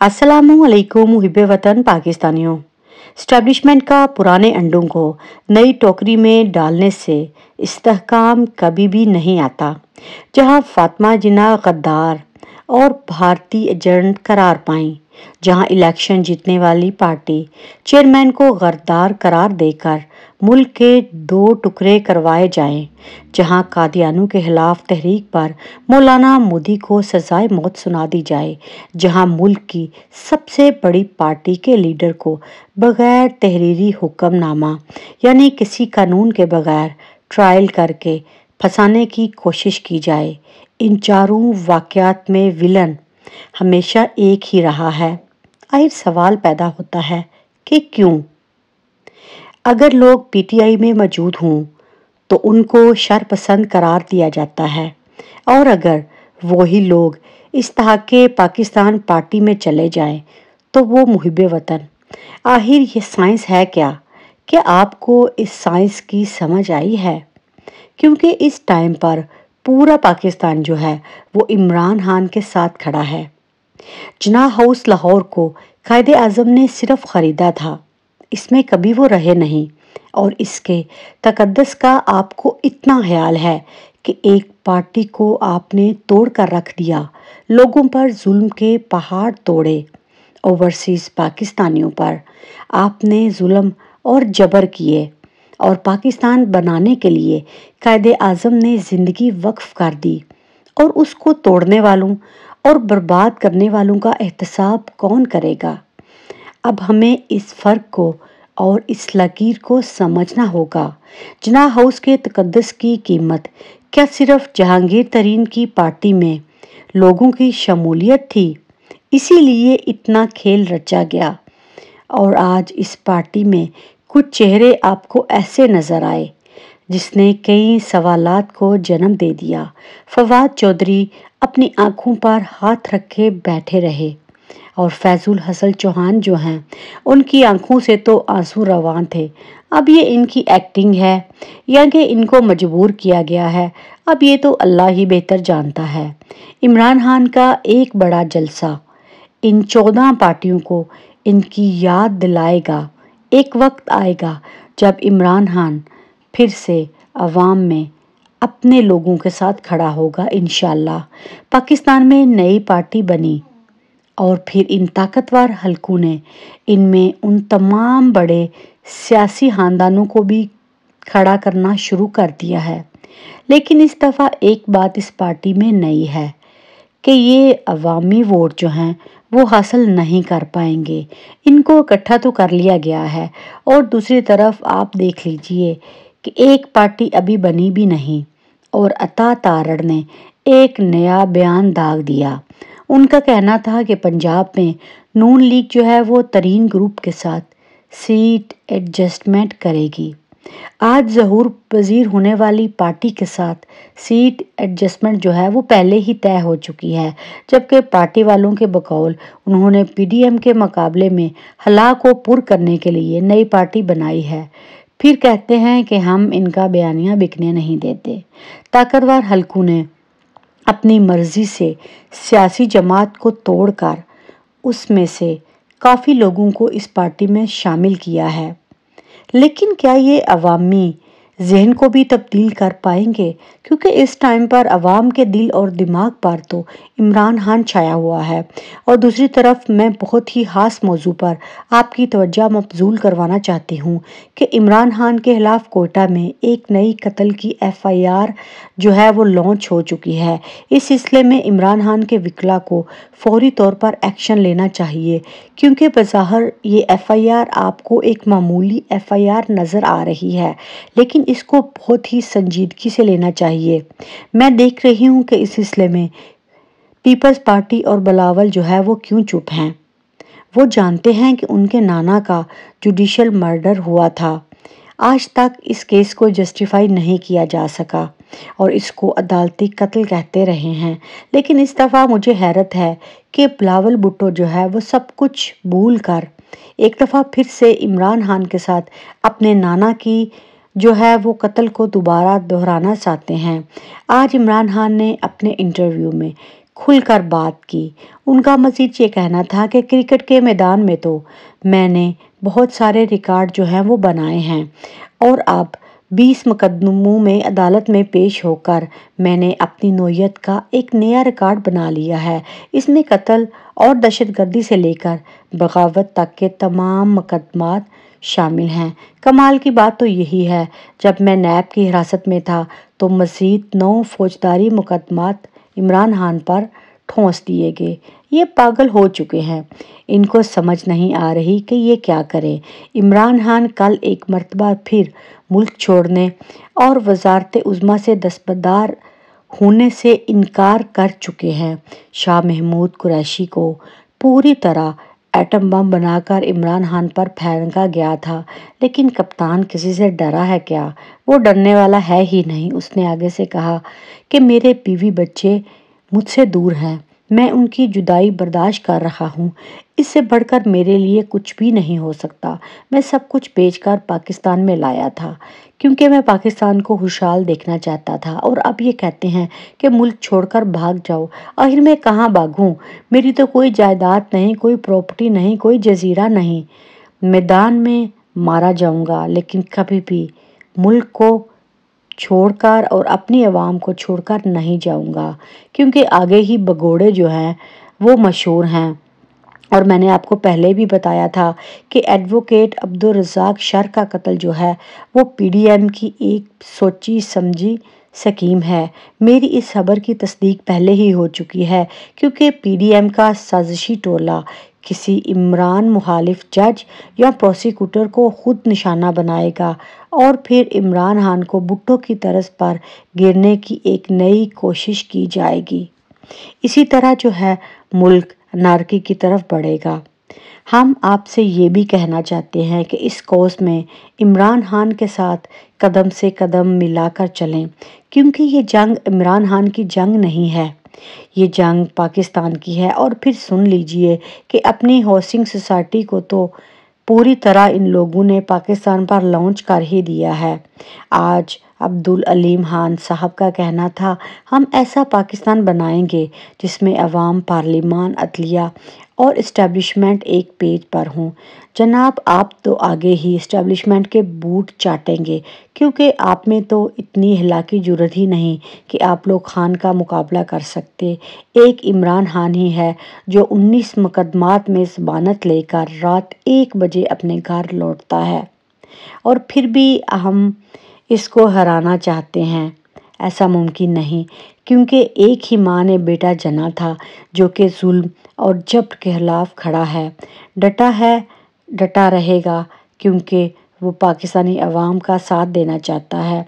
अस्सलामुअलैकुम मुहिब्बे वतन पाकिस्तानियों। स्टैब्लिशमेंट का पुराने अंडों को नई टोकरी में डालने से इस्तेहकाम कभी भी नहीं आता। जहां फातिमा जिन्ना गद्दार और भारतीय एजेंट करार पाईं, जहां इलेक्शन जीतने वाली पार्टी चेयरमैन को गद्दार करार देकर मुल्क के 2 टुकड़े करवाए जाएं, जहां कादियानों के खिलाफ तहरीक पर मौलाना मोदी को सजाए मौत सुना दी जाए, जहां मुल्क की सबसे बड़ी पार्टी के लीडर को बगैर तहरीरी हुक्मनामा यानी किसी कानून के बगैर ट्रायल करके फंसाने की कोशिश की जाए। इन चारों वाकयात में विलन हमेशा एक ही रहा है। आखिर सवाल पैदा होता है कि क्यों? अगर लोग पीटीआई में मौजूद हों तो उनको शरपसंद करार दिया जाता है, और अगर वही लोग इस्तेहकाम पाकिस्तान पार्टी में चले जाएं तो वो मुहिब्बे वतन। आखिर ये साइंस है क्या? क्या आपको इस साइंस की समझ आई है? क्योंकि इस टाइम पर पूरा पाकिस्तान जो है वो इमरान खान के साथ खड़ा है। जिन्ना हाउस लाहौर को कायदे आज़म ने सिर्फ खरीदा था, इसमें कभी वो रहे नहीं, और इसके तकद्दुस का आपको इतना ख्याल है कि एक पार्टी को आपने तोड़ कर रख दिया, लोगों पर जुल्म के पहाड़ तोड़े। ओवरसीज पाकिस्तानियों पर आपने जुल्म और जबर किए, और पाकिस्तान बनाने के लिए कायदे आज़म ने ज़िंदगी वक्फ कर दी, और उसको तोड़ने वालों और बर्बाद करने वालों का एहतसाब कौन करेगा? अब हमें इस फ़र्क को और इस लकीर को समझना होगा। जिन्ना हाउस के तकद्दुस की कीमत क्या सिर्फ जहांगीर तरीन की पार्टी में लोगों की शमूलियत थी? इसीलिए इतना खेल रचा गया, और आज इस पार्टी में कुछ चेहरे आपको ऐसे नजर आए जिसने कई सवालात को जन्म दे दिया। फवाद चौधरी अपनी आंखों पर हाथ रखे बैठे रहे, और फैजुल हसन चौहान जो हैं उनकी आंखों से तो आंसू रवान थे। अब ये इनकी एक्टिंग है या कि इनको मजबूर किया गया है, अब ये तो अल्लाह ही बेहतर जानता है। इमरान खान का एक बड़ा जलसा इन 14 पार्टियों को इनकी याद दिलाएगा। एक वक्त आएगा जब इमरान खान फिर से अवाम में अपने लोगों के साथ खड़ा होगा इंशाल्लाह। पाकिस्तान में नई पार्टी बनी, और फिर इन ताकतवर हलकों ने इनमें उन तमाम बड़े सियासी खानदानों को भी खड़ा करना शुरू कर दिया है। लेकिन इस दफ़ा एक बात इस पार्टी में नई है कि ये अवामी वोट जो हैं वो हासिल नहीं कर पाएंगे। इनको इकट्ठा तो कर लिया गया है, और दूसरी तरफ आप देख लीजिए कि एक पार्टी अभी बनी भी नहीं, और अता तारड़ ने एक नया बयान दाग दिया। उनका कहना था कि पंजाब में नून लीग जो है वो तरीन ग्रुप के साथ सीट एडजस्टमेंट करेगी। आज ज़हूर पजीर होने वाली पार्टी के साथ सीट एडजस्टमेंट जो है वो पहले ही तय हो चुकी है, जबकि पार्टी वालों के बकौल उन्होंने पीडीएम के मुकाबले में हला को पुर करने के लिए नई पार्टी बनाई है। फिर कहते हैं कि हम इनका बयानिया बिकने नहीं देते। ताकतवर हलकों ने अपनी मर्जी से सियासी जमात को तोड़कर उसमें से काफ़ी लोगों को इस पार्टी में शामिल किया है। लेकिन क्या ये अवामी जहन को भी तब्दील कर पाएंगे? क्योंकि इस टाइम पर अवाम के दिल और दिमाग पर तो इमरान खान छाया हुआ है। और दूसरी तरफ मैं बहुत ही खास मौजू पर आपकी तवज्जो मबजूल करवाना चाहती हूँ कि इमरान खान के खिलाफ कोयटा में एक नई कत्ल की एफआईआर जो है वो लॉन्च हो चुकी है। इस सिलसिले में इमरान खान के वकील को फौरी तौर पर एक्शन लेना चाहिए, क्योंकि बज़ाहिर ये एफआईआर आपको एक मामूली एफआईआर नज़र आ रही है, लेकिन इसको बहुत ही संजीदगी से लेना चाहिए। मैं देख रही हूँ कि इस सिलसिले में पीपल्स पार्टी और बिलावल जो है वो क्यों चुप हैं। वो जानते हैं कि उनके नाना का जुडिशल मर्डर हुआ था। आज तक इस केस को जस्टिफाई नहीं किया जा सका, और इसको अदालती कत्ल कहते रहे हैं। लेकिन इस दफ़ा मुझे हैरत है कि बिलावल भुट्टो जो है वो सब कुछ भूल कर एक दफ़ा फिर से इमरान खान के साथ अपने नाना की जो है वो कत्ल को दोबारा दोहराना चाहते हैं। आज इमरान खान ने अपने इंटरव्यू में کھل کر بات کی۔ ان کا مزید یہ کہنا تھا کہ کرکٹ کے میدان میں تو میں نے بہت سارے ریکارڈ جو ہیں وہ بنائے ہیں، اور اب 20 مقدموں میں عدالت میں پیش ہو کر میں نے اپنی نوعیت کا ایک نیا ریکارڈ بنا لیا ہے۔ اس میں قتل اور دہشت گردی سے لے کر بغاوت تک کے تمام مقدمات شامل ہیں۔ کمال کی بات تو یہی ہے، جب میں نیب کی حراست میں تھا تو مزید 9 فوجداری مقدمات عمران خان پر ٹھونس دیے گئے۔ یہ پاگل ہو چکے ہیں، ان کو سمجھ نہیں آ رہی کہ یہ کیا کریں۔ عمران خان کل ایک مرتبہ پھر ملک چھوڑنے اور وزارت عظمیٰ سے دستبردار ہونے سے انکار کر چکے ہیں۔ شاہ محمود قریشی کو پوری طرح ایٹم بم بنا کر عمران خان پر پھینکا گیا تھا، لیکن کپتان کسی سے ڈرا ہے کیا؟ وہ ڈرنے والا ہے ہی نہیں۔ اس نے آگے سے کہا کہ میرے بیوی بچے مجھ سے دور ہیں، میں ان کی جدائی برداشت کر رہا ہوں، اس سے بڑھ کر میرے لیے کچھ بھی نہیں ہو سکتا۔ میں سب کچھ بیچ کر پاکستان میں لایا تھا کیونکہ میں پاکستان کو خوشحال دیکھنا چاہتا تھا، اور اب یہ کہتے ہیں کہ ملک چھوڑ کر بھاگ جاؤ۔ آخر میں کہاں بھاگوں؟ میری تو کوئی جائیداد نہیں، کوئی پراپرٹی نہیں، کوئی جزیرہ نہیں۔ میدان میں مارا جاؤں گا، لیکن کبھی بھی ملک کو چھوڑ کر اور اپنی عوام کو چھوڑ کر نہیں جاؤں گا، کیونکہ آگے ہی بگوڑے جو ہیں وہ مشہور ہیں۔ اور میں نے آپ کو پہلے بھی بتایا تھا کہ ایڈوکیٹ عبدالرزاق شر کا قتل جو ہے وہ پی ڈی ایم کی ایک سوچی سمجھی سکیم ہے۔ میری اس خبر کی تصدیق پہلے ہی ہو چکی ہے، کیونکہ پی ڈی ایم کا سازشی ٹولہ کسی عمران مخالف جج یا پروسیکیوٹر کو خود نشانہ بنائے گا، اور پھر عمران خان کو بھٹو کی طرز پر گرنے کی ایک نئی کوشش کی جائے گی۔ اسی طرح جو ہے ملک انارکی کی طرف بڑھے گا۔ ہم آپ سے یہ بھی کہنا چاہتے ہیں کہ اس کوس میں عمران خان کے ساتھ قدم سے قدم ملا کر چلیں، کیونکہ یہ جنگ عمران خان کی جنگ نہیں ہے، یہ جنگ پاکستان کی ہے۔ اور پھر سن لیجئے کہ اپنی ہاؤسنگ سوسائٹی کو تو پوری طرح ان لوگوں نے پاکستان پر لانچ کر ہی دیا ہے۔ آج عبدالعلیم خان صاحب کا کہنا تھا، ہم ایسا پاکستان بنائیں گے جس میں عوام، پارلیمان، عدلیہ اور اسٹیبلشمنٹ ایک پیج پر ہوں۔ جناب، آپ تو آگے ہی اسٹیبلشمنٹ کے بوٹ چاٹیں گے، کیونکہ آپ میں تو اتنی ہلاکی جرأت ہی نہیں کہ آپ لوگ خان کا مقابلہ کر سکتے۔ ایک عمران خان ہی ہے جو 19 مقدمات میں ضمانت لے کر رات 1 بجے اپنے گھر لوٹتا ہے، اور پھر بھی ہم اس کو ہرانا چاہتے ہیں۔ ایسا ممکن نہیں، کیونکہ ایک ہی ماں نے بیٹا جنا تھا جو کہ ظلم اور جبر کے خلاف کھڑا ہے، ڈٹا ہے، ڈٹا رہے گا، کیونکہ وہ پاکستانی عوام کا ساتھ دینا چاہتا ہے۔